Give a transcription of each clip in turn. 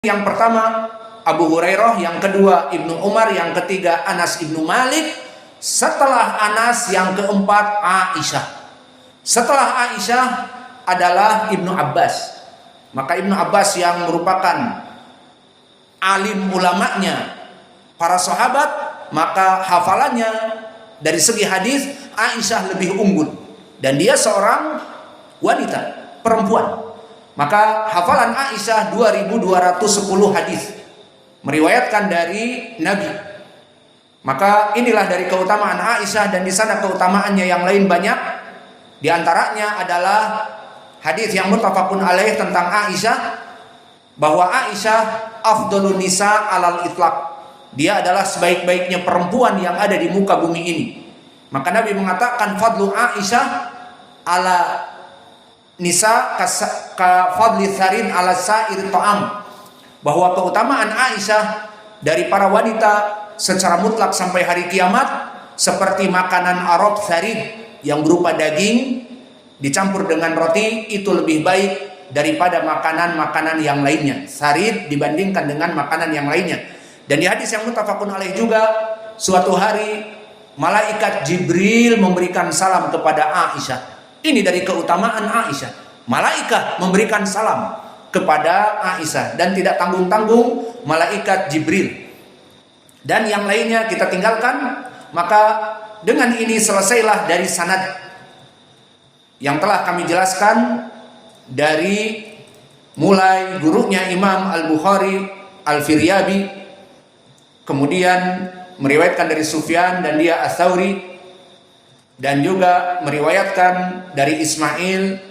Yang pertama Abu Hurairah, yang kedua Ibnu Umar, yang ketiga Anas Ibnu Malik, setelah Anas yang keempat Aisyah. Setelah Aisyah adalah Ibnu Abbas. Maka Ibnu Abbas yang merupakan alim ulamanya para sahabat, maka hafalannya dari segi hadis Aisyah lebih unggul, dan dia seorang wanita, perempuan. Maka hafalan Aisyah 2210 hadis meriwayatkan dari Nabi. Maka inilah dari keutamaan Aisyah, dan di sana keutamaannya yang lain banyak. Di antaranya adalah hadis yang muttafaqun alaih tentang Aisyah, bahwa Aisyah afdhalun nisa alal itlaq. Dia adalah sebaik-baiknya perempuan yang ada di muka bumi ini. Maka Nabi mengatakan fadlu Aisyah ala nisa ka fadli tharin ala sa'ir ta'am, bahwa keutamaan Aisyah dari para wanita secara mutlak sampai hari kiamat seperti makanan Arab tharin yang berupa daging dicampur dengan roti, itu lebih baik daripada makanan-makanan yang lainnya. Sarid dibandingkan dengan makanan yang lainnya. Dan di hadis yang muttafaqun alaih juga, suatu hari malaikat Jibril memberikan salam kepada Aisyah. Ini dari keutamaan Aisyah. Malaikat memberikan salam kepada Aisyah, dan tidak tanggung-tanggung malaikat Jibril. Dan yang lainnya kita tinggalkan. Maka dengan ini selesailah dari sanad yang telah kami jelaskan, dari mulai gurunya Imam Al-Bukhari Al-Firyabi, kemudian meriwayatkan dari Sufyan dan dia Ats-Tsauri, dan juga meriwayatkan dari Ismail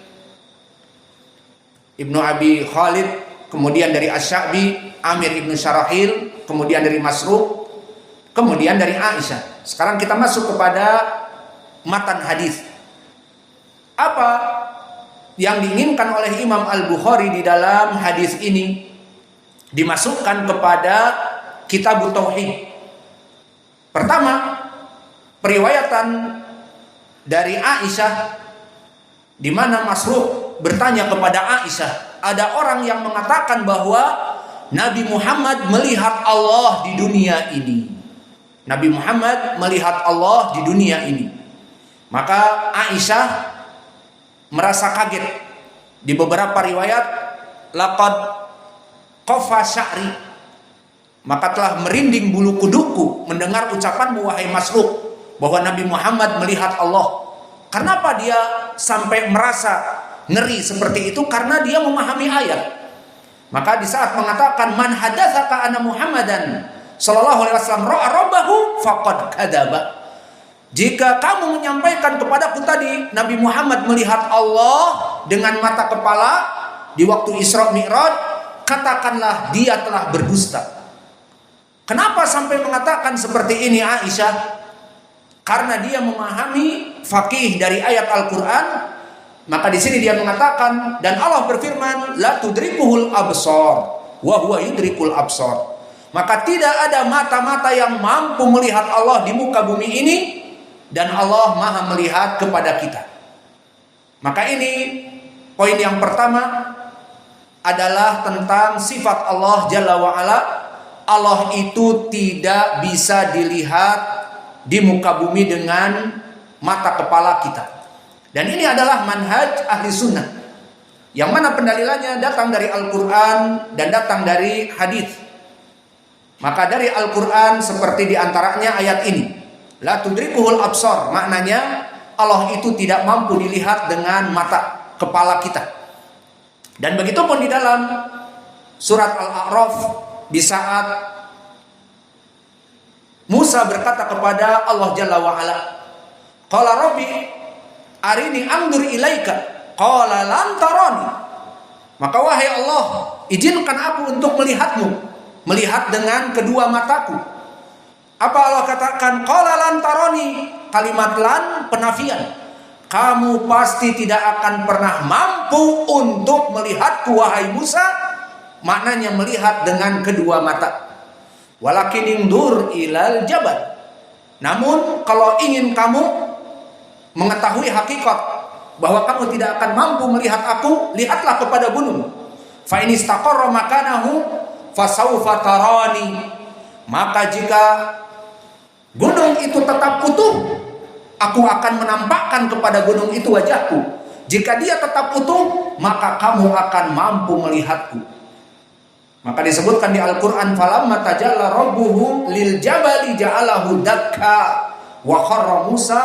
Ibnu Abi Khalid, kemudian dari Asy-Sya'bi, Amir Ibnu Syarahil, kemudian dari Masruq, kemudian dari Aisyah. Sekarang kita masuk kepada matan hadis. Apa yang diinginkan oleh Imam Al-Bukhari di dalam hadis ini? Dimasukkan kepada kitab tauhid. Pertama, periwayatan dari Aisyah, di mana Masruq bertanya kepada Aisyah, ada orang yang mengatakan bahwa Nabi Muhammad melihat Allah di dunia ini. Nabi Muhammad melihat Allah di dunia ini. Maka Aisyah merasa kaget. Di beberapa riwayat, laqad qafa sya'ri, maka telah merinding bulu kuduku mendengar ucapanmu wahai Masruq, bahwa Nabi Muhammad melihat Allah. Kenapa dia sampai merasa ngeri seperti itu? Karena dia memahami ayat. Maka di saat mengatakan man hadatsaka anna Muhammadan sallallahu alaihi wasallam ra'a rabbahu faqad kadzaba, jika kamu menyampaikan kepadaku tadi Nabi Muhammad melihat Allah dengan mata kepala di waktu Isra Mi'raj, katakanlah dia telah berdusta. Kenapa sampai mengatakan seperti ini Aisyah? Karena dia memahami faqih dari ayat Al-Qur'an. Maka di sini dia mengatakan, dan Allah berfirman, la tudrikuhul absar wa huwa yudrikul absar. Maka tidak ada mata-mata yang mampu melihat Allah di muka bumi ini, dan Allah Maha melihat kepada kita. Maka ini poin yang pertama adalah tentang sifat Allah Jalla wa Ala. Allah itu tidak bisa dilihat di muka bumi dengan mata kepala kita. Dan ini adalah manhaj ahli sunnah, yang mana pendalilannya datang dari Al-Quran dan datang dari hadis. Maka dari Al-Quran seperti diantaranya ayat ini, la tudrikuhul absar, maknanya Allah itu tidak mampu dilihat dengan mata kepala kita. Dan begitu pun di dalam surat Al-A'raf, di saat Musa berkata kepada Allah Jalla wa Ala, qala rabbi arini anzur ilaika, qala lan tarani. Maka wahai Allah, izinkan aku untuk melihatmu, melihat dengan kedua mataku. Apa Allah katakan? Qala lan tarani, kalimat lan penafian. Kamu pasti tidak akan pernah mampu untuk melihatku wahai Musa. Maknanya melihat dengan kedua mata. Walakin ingdur ilal jabal. Namun kalau ingin kamu mengetahui hakikat bahwa kamu tidak akan mampu melihat aku, lihatlah kepada gunung. Fa in istaqarra makanahu fasaufa tarani, maka jika gunung itu tetap utuh, aku akan menampakkan kepada gunung itu wajahku. Jika dia tetap utuh, maka kamu akan mampu melihatku. Maka disebutkan di Al-Quran, falamma tajalla rabbuhu lil jabali ja'alahu dakka wa kharra Musa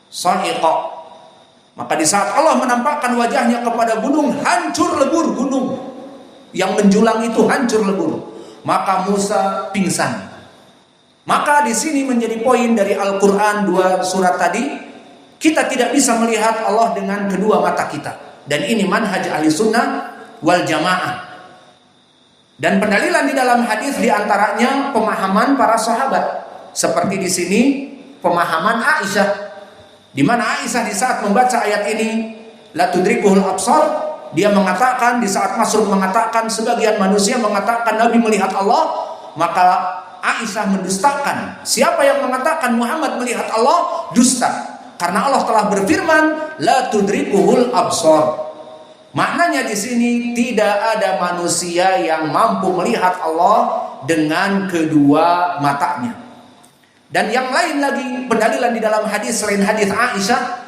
sa'iqa. Maka di saat Allah menampakkan wajahnya kepada gunung, hancur lebur gunung yang menjulang itu, hancur lebur. Maka Musa pingsan. Maka di sini menjadi poin dari Al-Quran 2 surat tadi, kita tidak bisa melihat Allah dengan kedua mata kita. Dan ini manhaj ahli sunnah wal jamaah. Dan pendalilan di dalam hadis diantaranya pemahaman para sahabat. Seperti di sini pemahaman Aisyah, di mana Aisyah di saat membaca ayat ini, la tudrikuhul absar, dia mengatakan, di saat Masruq mengatakan, sebagian manusia mengatakan Nabi melihat Allah, maka Aisyah mendustakan. Siapa yang mengatakan Muhammad melihat Allah, dusta. Karena Allah telah berfirman, la tudrikuhul absar. Maknanya di sini tidak ada manusia yang mampu melihat Allah dengan kedua matanya. Dan yang lain lagi pendalilan di dalam hadis selain hadis Aisyah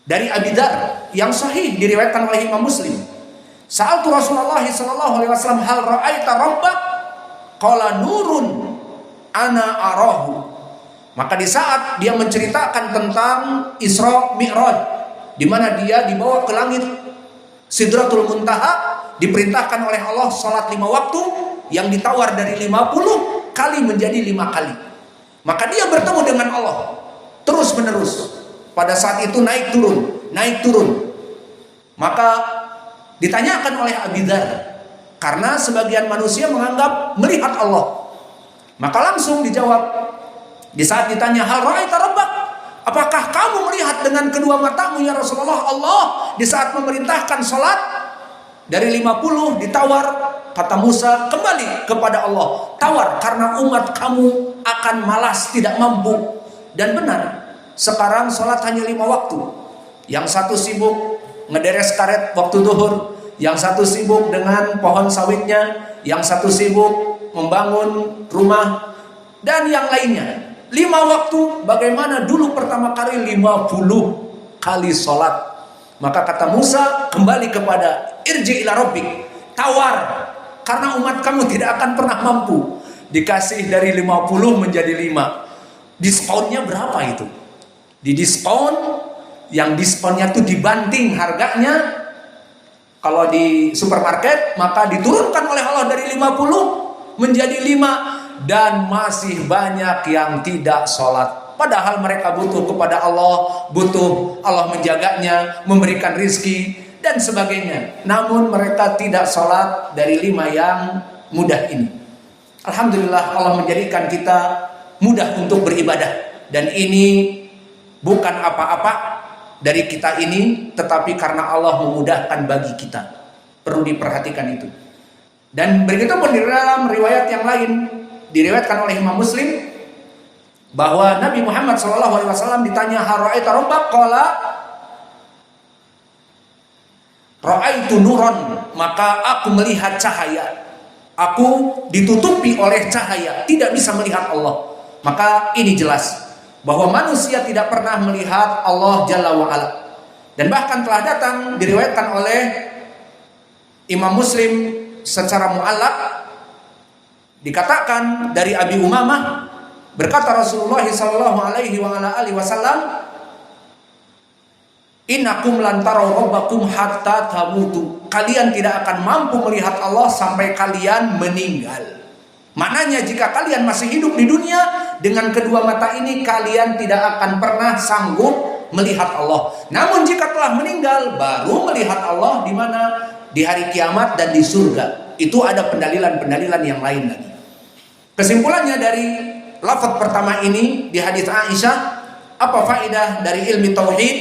dari Abi Dzar yang sahih diriwayatkan oleh Imam Muslim. Sa'altu Rasulullah sallallahu alaihi wasallam, hal ra'aita rabbak? Qala nurun ana arahu. Maka di saat dia menceritakan tentang Isra Mi'raj, di mana dia dibawa ke langit Sidratul Muntaha, diperintahkan oleh Allah salat 5 waktu yang ditawar dari 50 kali menjadi 5 kali. Maka dia bertemu dengan Allah terus menerus. Pada saat itu naik turun. Maka ditanyakan oleh Abi Dzar, karena sebagian manusia menganggap melihat Allah. Maka langsung dijawab, di saat ditanya, hal ra'aita rabbak? Apakah kamu melihat dengan kedua matamu ya Rasulullah Allah? Di saat memerintahkan salat dari 50 ditawar, kata Musa, kembali kepada Allah. Tawar, karena umat kamu akan malas, tidak mampu. Dan benar, sekarang salat hanya 5 waktu. Yang satu sibuk ngederes karet waktu zuhur, yang satu sibuk dengan pohon sawitnya, yang satu sibuk membangun rumah, dan yang lainnya. 5 waktu, bagaimana dulu pertama kali 50 kali sholat. Maka kata Musa, kembali kepada irji ila rabbik, tawar, karena umat kamu tidak akan pernah mampu. Dikasih dari 50 menjadi 5. Diskonnya berapa itu? Di diskon, yang diskonnya itu dibanting harganya. Kalau di supermarket, maka diturunkan oleh Allah dari 50 menjadi 5. Dan masih banyak yang tidak sholat, padahal mereka butuh kepada Allah, butuh Allah menjaganya, memberikan rizki dan sebagainya. Namun mereka tidak sholat dari 5 yang mudah ini. Alhamdulillah, Allah menjadikan kita mudah untuk beribadah. Dan ini bukan apa-apa dari kita ini, tetapi karena Allah memudahkan bagi kita. Perlu diperhatikan itu. Dan begitu pun di dalam riwayat yang lain, diriwayatkan oleh Imam Muslim, bahwa Nabi Muhammad SAW ditanya, hal ra'aita rabbak? Qala ra'aitu nuran, maka aku melihat cahaya. Aku ditutupi oleh cahaya, tidak bisa melihat Allah. Maka ini jelas bahwa manusia tidak pernah melihat Allah Jalla wa'ala. Dan bahkan telah datang diriwayatkan oleh Imam Muslim secara mu'allaq, dikatakan dari Abi Umamah, berkata Rasulullah sallallahu alaihi wasallam, innakum lan taraw rabbakum hatta tamutu. Kalian tidak akan mampu melihat Allah sampai kalian meninggal. Maknanya jika kalian masih hidup di dunia, dengan kedua mata ini kalian tidak akan pernah sanggup melihat Allah. Namun jika telah meninggal, baru melihat Allah di mana? Di hari kiamat dan di surga. Itu ada pendalilan-pendalilan yang lain lagi. Kesimpulannya dari lafaz pertama ini di hadis Aisyah, apa faedah dari ilmu tauhid?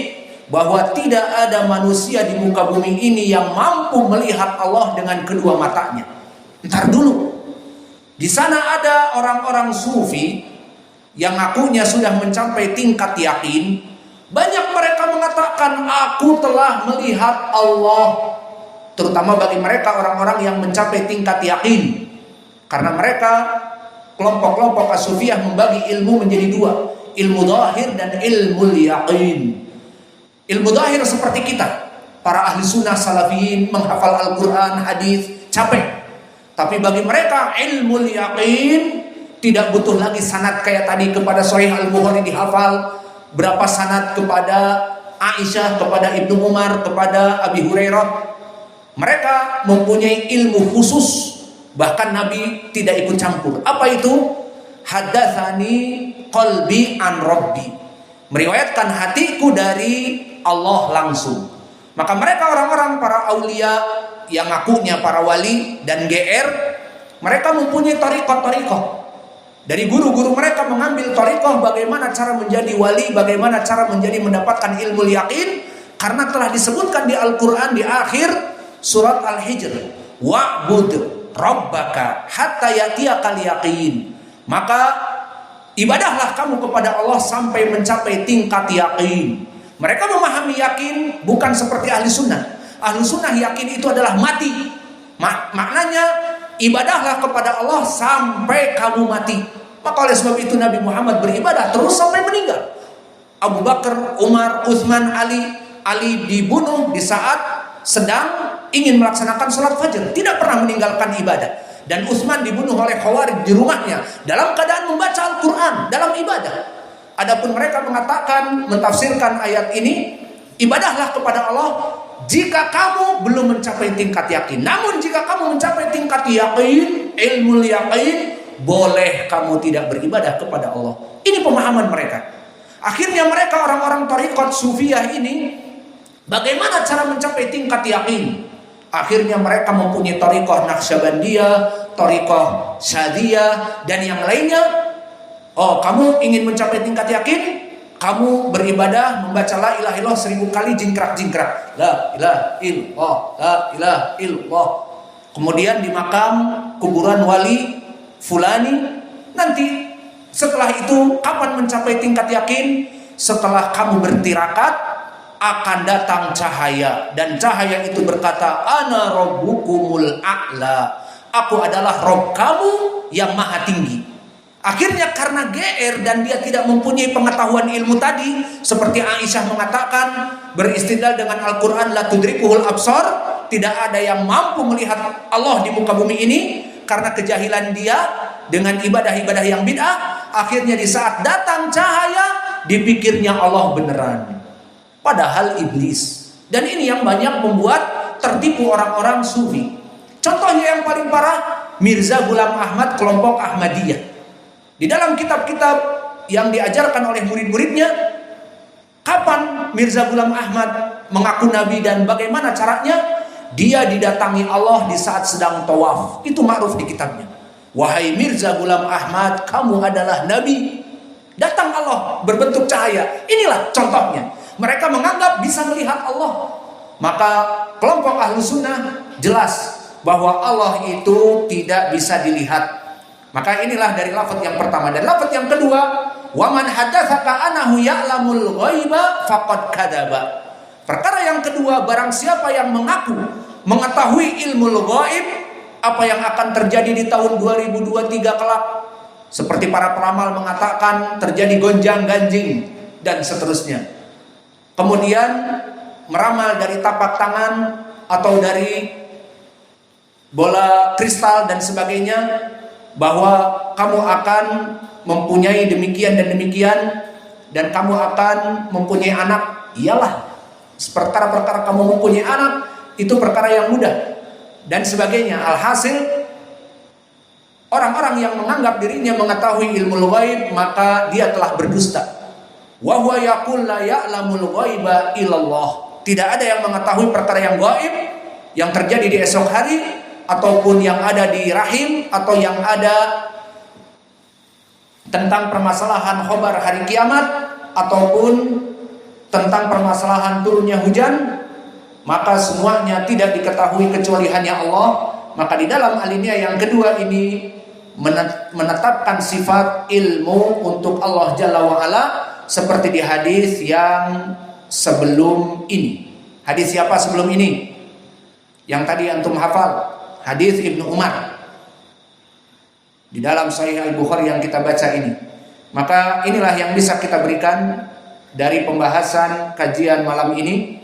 Bahwa tidak ada manusia di muka bumi ini yang mampu melihat Allah dengan kedua matanya. Ntar dulu, di sana ada orang-orang sufi yang akunya sudah mencapai tingkat yakin. Banyak mereka mengatakan, aku telah melihat Allah. terutama bagi mereka orang-orang yang mencapai tingkat yakin. Karena mereka kelompok-kelompok as-sufiyah membagi ilmu menjadi dua, ilmu zahir dan ilmu yaqin. Ilmu zahir seperti kita, para ahli sunnah salafiyin menghafal Al-Quran, hadis, capek. Tapi bagi mereka ilmu yaqin tidak butuh lagi sanad kayak tadi kepada Sahih Al-Bukhari dihafal, berapa sanad kepada Aisyah, kepada Ibnu Umar, kepada Abi Hurairah. Mereka mempunyai ilmu khusus, bahkan Nabi tidak ikut campur. Apa itu? Haddatsani qalbi an rabbi, meriwayatkan hatiku dari Allah langsung. Maka mereka orang-orang para aulia yang ngakunya para wali dan GR, mereka mempunyai thariqah-thariqah. Dari guru-guru mereka mengambil thariqah bagaimana cara menjadi wali, bagaimana cara mendapatkan ilmu yakin, karena telah disebutkan di Al-Quran di akhir surat Al-Hijr, wa'bud rabbaka hatta ya'tiyakal yaqin. Maka ibadahlah kamu kepada Allah sampai mencapai tingkat yakin. Mereka memahami yakin bukan seperti ahli sunnah. Ahli sunnah yakin itu adalah mati. Maknanya ibadahlah kepada Allah sampai kamu mati. Maka oleh sebab itu Nabi Muhammad beribadah terus sampai meninggal. Abu Bakar, Umar, Utsman, Ali dibunuh di saat sedang ingin melaksanakan sholat fajar, tidak pernah meninggalkan ibadah. Dan Utsman dibunuh oleh Khawarij di rumahnya dalam keadaan membaca Al-Quran dalam ibadah. Adapun mereka mengatakan, mentafsirkan ayat ini, ibadahlah kepada Allah jika kamu belum mencapai tingkat yakin. Namun jika kamu mencapai tingkat yakin, ilmu yakin, boleh kamu tidak beribadah kepada Allah. Ini pemahaman mereka. Akhirnya mereka orang-orang thariqat sufiyah ini, bagaimana cara mencapai tingkat yakin? Akhirnya mereka mempunyai thariqah Naqsyabandiyah, thariqah Syadiyah, dan yang lainnya. Oh, kamu ingin mencapai tingkat yakin? Kamu beribadah membaca la ilaha illallah 1000 kali jingkrak-jingkrak. La ilaha illallah, la ilaha illallah. Kemudian di makam kuburan wali fulani. Nanti setelah itu kapan mencapai tingkat yakin? Setelah kamu bertirakat akan datang cahaya, dan cahaya itu berkata, ana rabbukumul a'la, aku adalah Rabb kamu yang maha tinggi. Akhirnya karena GR dan dia tidak mempunyai pengetahuan ilmu tadi, seperti Aisyah mengatakan, beristidlal dengan Al-Quran, la tudrikuhul absar, tidak ada yang mampu melihat Allah di muka bumi ini, karena kejahilan dia dengan ibadah-ibadah yang bid'ah. Akhirnya di saat datang cahaya, dipikirnya Allah beneran, padahal iblis. Dan ini yang banyak membuat tertipu orang-orang sufi. Contohnya yang paling parah, Mirza Ghulam Ahmad, kelompok Ahmadiyah. Di dalam kitab-kitab yang diajarkan oleh murid-muridnya, kapan Mirza Ghulam Ahmad mengaku nabi dan bagaimana caranya? Dia didatangi Allah di saat sedang tawaf. Itu ma'ruf di kitabnya. Wahai Mirza Ghulam Ahmad, kamu adalah nabi. Datang Allah berbentuk cahaya. Inilah contohnya. Mereka menganggap bisa melihat Allah. Maka kelompok ahlu sunnah jelas bahwa Allah itu tidak bisa dilihat. Maka inilah dari lafaz yang pertama. Dan lafaz yang kedua, waman hadatsaka anahu ya'lamul ghaiba faqad kadzaba. Perkara yang kedua, barang siapa yang mengaku mengetahui ilmu ghaib, apa yang akan terjadi di tahun 2023 kelak, seperti para peramal mengatakan terjadi gonjang-ganjing dan seterusnya. Kemudian meramal dari tapak tangan atau dari bola kristal dan sebagainya, bahwa kamu akan mempunyai demikian dan demikian, dan kamu akan mempunyai anak. Iyalah, perkara-perkara kamu mempunyai anak itu perkara yang mudah dan sebagainya. Alhasil, orang-orang yang menganggap dirinya mengetahui ilmu ghaib, maka dia telah berdusta. Wa huwa yaqul la ya'lamul ghaiba illallah. Tidak ada yang mengetahui perkara yang gaib yang terjadi di esok hari, ataupun yang ada di rahim, atau yang ada tentang permasalahan khobar hari kiamat, ataupun tentang permasalahan turunnya hujan, maka semuanya tidak diketahui kecuali hanya Allah. Maka di dalam alinea yang kedua ini menetapkan sifat ilmu untuk Allah Jalla wa'ala, seperti di hadis yang sebelum ini. Hadis siapa sebelum ini? yang tadi antum hafal, hadis Ibnu Umar di dalam Sahih Al-Bukhari yang kita baca ini. Maka inilah yang bisa kita berikan dari pembahasan kajian malam ini.